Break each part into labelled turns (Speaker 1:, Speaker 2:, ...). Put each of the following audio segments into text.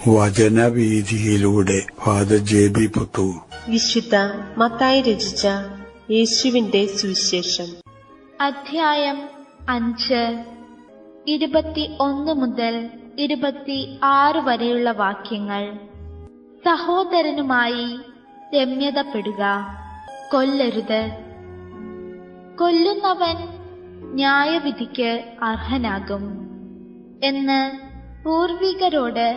Speaker 1: വചനവീഥിയിലൂടെ father JB Puthur.
Speaker 2: വിശുദ്ധ മത്തായി രചിച്ച യേശുവിന്റെ സുവിശേഷം,
Speaker 3: അധ്യായം 5, 21 മുതൽ 26 വരെയുള്ള വാക്യങ്ങൾ. സഹോദരനുമായി രമ്യതപ്പെടുക, കൊല്ലരുത്. കൊല്ലുന്നവൻ ന്യായവിധിക്ക് അർഹനാകും എന്ന് പൂർവികരോട്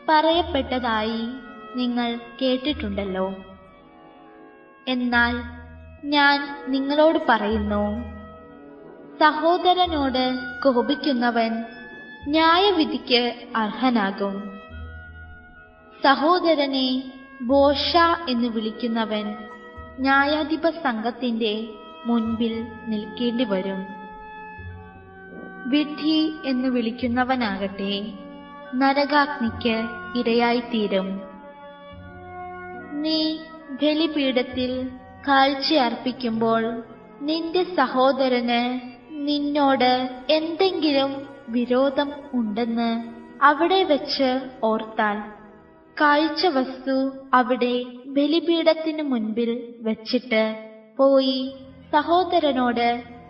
Speaker 3: പറയപ്പെട്ടതായി നിങ്ങൾ കേട്ടിട്ടുണ്ടല്ലോ. എന്നാൽ ഞാൻ നിങ്ങളോട് പറയുന്നു, സഹോദരനോട് കോപിക്കുന്നവൻ ന്യായവിധിക്ക് അർഹനാകും. സഹോദരനെ ബോഷ എന്ന് വിളിക്കുന്നവൻ ന്യായാധിപ സംഘത്തിന്റെ മുൻപിൽ നിൽക്കേണ്ടി വരും. വിഡ്ഢി എന്ന് വിളിക്കുന്നവനാകട്ടെ നരകാഗ്നിക്ക് ഇരയായിത്തീരും. നീ ബലിപീഠത്തിൽ കാഴ്ചയർപ്പിക്കുമ്പോൾ നിന്റെ സഹോദരന് നിന്നോട് എന്തെങ്കിലും വിരോധം ഉണ്ടെന്ന് അവിടെ വെച്ച് ഓർത്താൽ, കാഴ്ചവസ്തു അവിടെ ബലിപീഠത്തിനു മുൻപിൽ വച്ചിട്ട് പോയി സഹോദരനോട്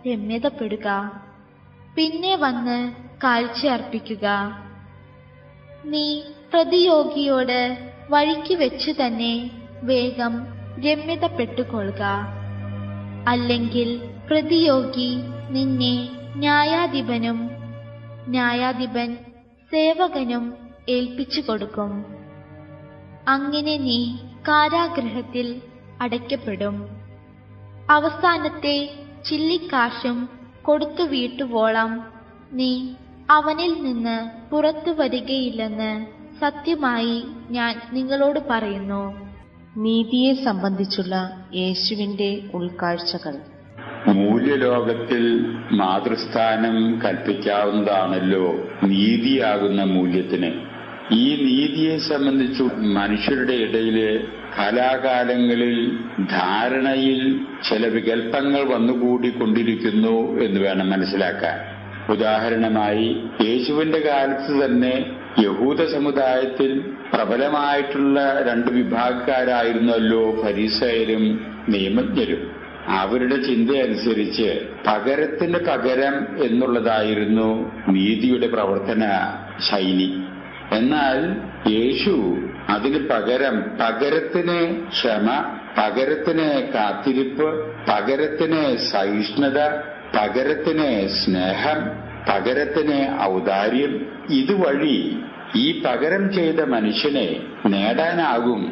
Speaker 3: രമ്യതപ്പെടുക. പിന്നെ വന്ന് കാഴ്ചയർപ്പിക്കുക. നീ പ്രതിയോഗിയോട് വഴിക്ക് വെച്ച് തന്നെ വേഗം രമ്യതപ്പെട്ടുകൊള്ളുക. അല്ലെങ്കിൽ പ്രതിയോഗി നിന്നെ ന്യായാധിപനും ന്യായാധിപൻ സേവകനും ഏൽപ്പിച്ചു കൊടുക്കും. അങ്ങനെ നീ കാരാഗൃഹത്തിൽ അടയ്ക്കപ്പെടും. അവസാനത്തെ ചില്ലിക്കാശും കൊടുത്തു വീട്ടുവോളം നീ അവനിൽ നിന്ന് പുറത്തു വരികയില്ലെന്ന് സത്യമായി ഞാൻ നിങ്ങളോട് പറയുന്നു.
Speaker 2: നീതിയെ സംബന്ധിച്ചുള്ള യേശുവിന്റെ ഉൾക്കാഴ്ചകൾ.
Speaker 4: മൂല്യലോകത്തിൽ മാതൃസ്ഥാനം കൽപ്പിക്കാവുന്നതാണല്ലോ നീതിയാകുന്ന മൂല്യത്തിന്. ഈ നീതിയെ സംബന്ധിച്ചു മനുഷ്യരുടെ ഇടയില് കാലാകാലങ്ങളിൽ ധാരണയിൽ ചില വികല്പങ്ങൾ വന്നുകൂടിക്കൊണ്ടിരിക്കുന്നു എന്ന് വേണം മനസ്സിലാക്കാൻ. ഉദാഹരണമായി, യേശുവിന്റെ കാലത്ത് തന്നെ യഹൂദ സമുദായത്തിൽ പ്രബലമായിട്ടുള്ള 2 വിഭാഗക്കാരായിരുന്നല്ലോ ഫരീസയരും നിയമജ്ഞരും. അവരുടെ ചിന്തയനുസരിച്ച് പകരത്തിന് പകരം എന്നുള്ളതായിരുന്നു നീതിയുടെ പ്രവർത്തന ശൈലി. എന്നാൽ യേശു അതിന് പകരം പകരത്തിന് ക്ഷമ, പകരത്തിന് കാത്തിരിപ്പ്, പകരത്തിന് സഹിഷ്ണുത, പകരത്തിന് സ്നേഹം, പകരത്തിന് ഔദാര്യം, ഇതുവഴി ഈ പകരം ചെയ്ത മനുഷ്യനെ നേടാനാകും.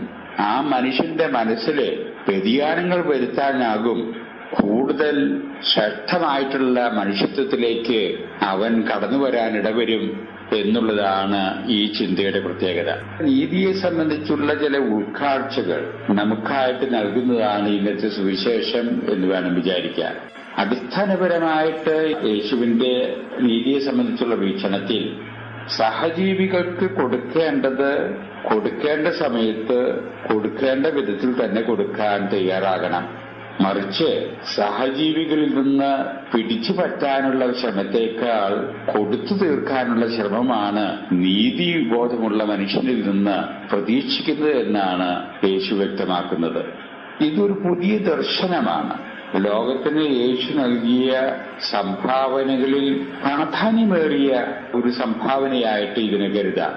Speaker 4: ആ മനുഷ്യന്റെ മനസ്സിലെ വ്യതിയാനങ്ങൾ വരുത്താനാകും. കൂടുതൽ ശ്രേഷ്ഠമായിട്ടുള്ള മനുഷ്യത്വത്തിലേക്ക് അവൻ കടന്നു വരാനിടവരും എന്നുള്ളതാണ് ഈ ചിന്തയുടെ പ്രത്യേകത. നീതിയെ സംബന്ധിച്ചുള്ള ചില ഉൾക്കാഴ്ചകൾ നമുക്കായിട്ട് നൽകുന്നതാണ് ഇന്നത്തെ സുവിശേഷം എന്ന് വേണം വിചാരിക്കാൻ. അടിസ്ഥാനപരമായിട്ട് യേശുവിന്റെ നീതിയെ സംബന്ധിച്ചുള്ള വീക്ഷണത്തിൽ സഹജീവികൾക്ക് കൊടുക്കേണ്ട സമയത്ത് കൊടുക്കേണ്ട വിധത്തിൽ തന്നെ കൊടുക്കാൻ തയ്യാറാകണം. മറിച്ച് സഹജീവികളിൽ നിന്ന് പിടിച്ചു പറ്റാനുള്ള ശ്രമത്തേക്കാൾ കൊടുത്തു തീർക്കാനുള്ള ശ്രമമാണ് നീതിബോധമുള്ള മനുഷ്യനിൽ നിന്ന് പ്രതീക്ഷിക്കുന്നത് എന്നാണ് യേശു വ്യക്തമാക്കുന്നത്. ഇതൊരു പുതിയ ദർശനമാണ്. ലോകത്തിന് യേശു നൽകിയ സംഭാവനകളിൽ പ്രാധാന്യമേറിയ ഒരു സംഭാവനയായിട്ട് ഇതിനെ കരുതാം.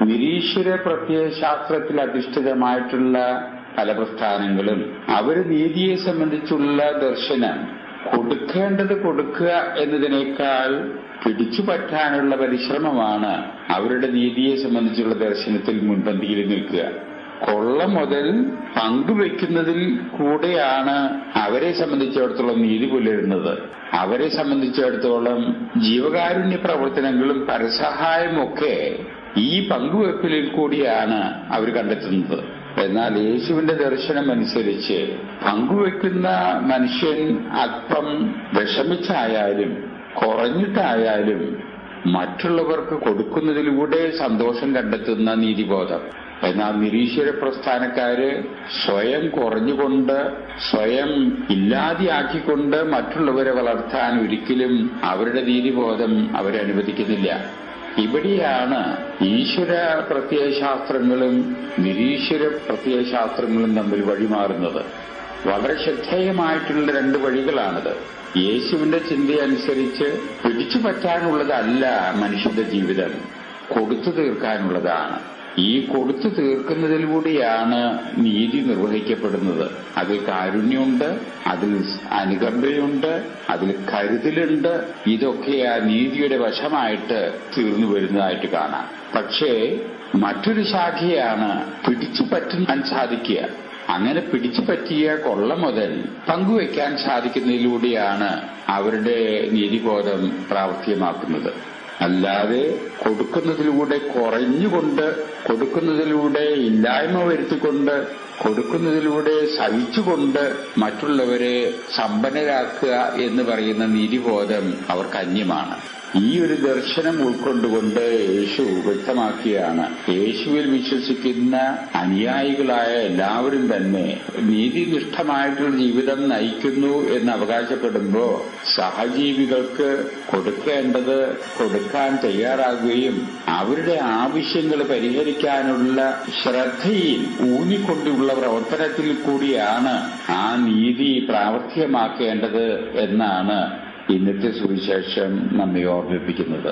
Speaker 4: നിരീശ്വര പ്രത്യയശാസ്ത്രത്തിൽ അധിഷ്ഠിതമായിട്ടുള്ള പല പ്രസ്ഥാനങ്ങളും അവര് നീതിയെ സംബന്ധിച്ചുള്ള ദർശനം കൊടുക്കേണ്ടത് കൊടുക്കുക എന്നതിനേക്കാൾ പിടിച്ചു പറ്റാനുള്ള പരിശ്രമമാണ് അവരുടെ നീതിയെ സംബന്ധിച്ചുള്ള ദർശനത്തിൽ മുൻപന്തിയിൽ നിൽക്കുക. കൊള്ള മുതൽ പങ്കുവെക്കുന്നതിൽ കൂടെയാണ് അവരെ സംബന്ധിച്ചിടത്തോളം നീതി പുലരുന്നത്. അവരെ സംബന്ധിച്ചിടത്തോളം ജീവകാരുണ്യ പ്രവർത്തനങ്ങളും പരസഹായമൊക്കെ ഈ പങ്കുവെപ്പിലിൽ കൂടിയാണ് അവർ കണ്ടെത്തുന്നത്. എന്നാൽ യേശുവിന്റെ ദർശനം അനുസരിച്ച് പങ്കുവെക്കുന്ന മനുഷ്യൻ അല്പം വിഷമിച്ചായാലും കുറഞ്ഞിട്ടായാലും മറ്റുള്ളവർക്ക് കൊടുക്കുന്നതിലൂടെ സന്തോഷം കണ്ടെത്തുന്ന നീതിബോധം. എന്നാൽ നിരീശ്വര പ്രസ്ഥാനക്കാര് സ്വയം കുറഞ്ഞുകൊണ്ട് സ്വയം ഇല്ലാതെയാക്കിക്കൊണ്ട് മറ്റുള്ളവരെ വളർത്താൻ ഒരിക്കലും അവരുടെ നീതിബോധം അവരെ അനുവദിക്കുന്നില്ല. ഇവിടെയാണ് ഈശ്വര പ്രത്യയശാസ്ത്രങ്ങളും നിരീശ്വര പ്രത്യയശാസ്ത്രങ്ങളും തമ്മിൽ വഴിമാറുന്നത്. വളരെ ശ്രദ്ധേയമായിട്ടുള്ള രണ്ട് വഴികളാണിത്. യേശുവിന്റെ ചിന്തയനുസരിച്ച് പിടിച്ചു പറ്റാനുള്ളതല്ല മനുഷ്യന്റെ ജീവിതം, കൊടുത്തു തീർക്കാനുള്ളതാണ്. ഈ കൊടുത്തു തീർക്കുന്നതിലൂടെയാണ് നീതി നിർവഹിക്കപ്പെടുന്നത്. അതിൽ കാരുണ്യമുണ്ട്, അതിൽ അനുകമ്പയുണ്ട്, അതിൽ കരുതലുണ്ട്. ഇതൊക്കെ ആ നീതിയുടെ വശമായിട്ട് തീർന്നു വരുന്നതായിട്ട് കാണാം. പക്ഷേ മറ്റൊരു ശാഖയാണ് പിടിച്ചു പറ്റാൻ സാധിക്കുക. അങ്ങനെ പിടിച്ചു പറ്റിയ കൊള്ള മുതൽ പങ്കുവയ്ക്കാൻ സാധിക്കുന്നതിലൂടെയാണ് അവരുടെ നീതിബോധം പ്രാവർത്തികമാക്കുന്നത്. അല്ലാതെ കൊടുക്കുന്നതിലൂടെ കുറഞ്ഞുകൊണ്ട്, കൊടുക്കുന്നതിലൂടെ ഇല്ലായ്മ വരുത്തിക്കൊണ്ട്, കൊടുക്കുന്നതിലൂടെ സഹിച്ചുകൊണ്ട് മറ്റുള്ളവരെ സമ്പന്നരാക്കുക എന്ന് പറയുന്ന നീതിബോധം അവർക്ക് അന്യമാണ്. ഈ ഒരു ദർശനം ഉൾക്കൊണ്ടുകൊണ്ട് യേശു വ്യക്തമാക്കിയാണ്, യേശുവിൽ വിശ്വസിക്കുന്ന അനുയായികളായ എല്ലാവരും തന്നെ നീതിനിഷ്ഠമായിട്ടുള്ള ജീവിതം നയിക്കുന്നു എന്ന് അവകാശപ്പെടുമ്പോൾ സഹജീവികൾക്ക് കൊടുക്കേണ്ടത് കൊടുക്കാൻ തയ്യാറാകുകയും അവരുടെ ആവശ്യങ്ങൾ പരിഹരിക്കാനുള്ള ശ്രദ്ധയിൽ ഊന്നിക്കൊണ്ടുള്ള പ്രവർത്തനത്തിൽ കൂടിയാണ് ആ നീതി പ്രാവർത്തികമാക്കേണ്ടത് എന്നാണ് ഇന്നത്തെ സുവിശേഷം നമ്മെ ഓർമ്മിപ്പിക്കുന്നത്.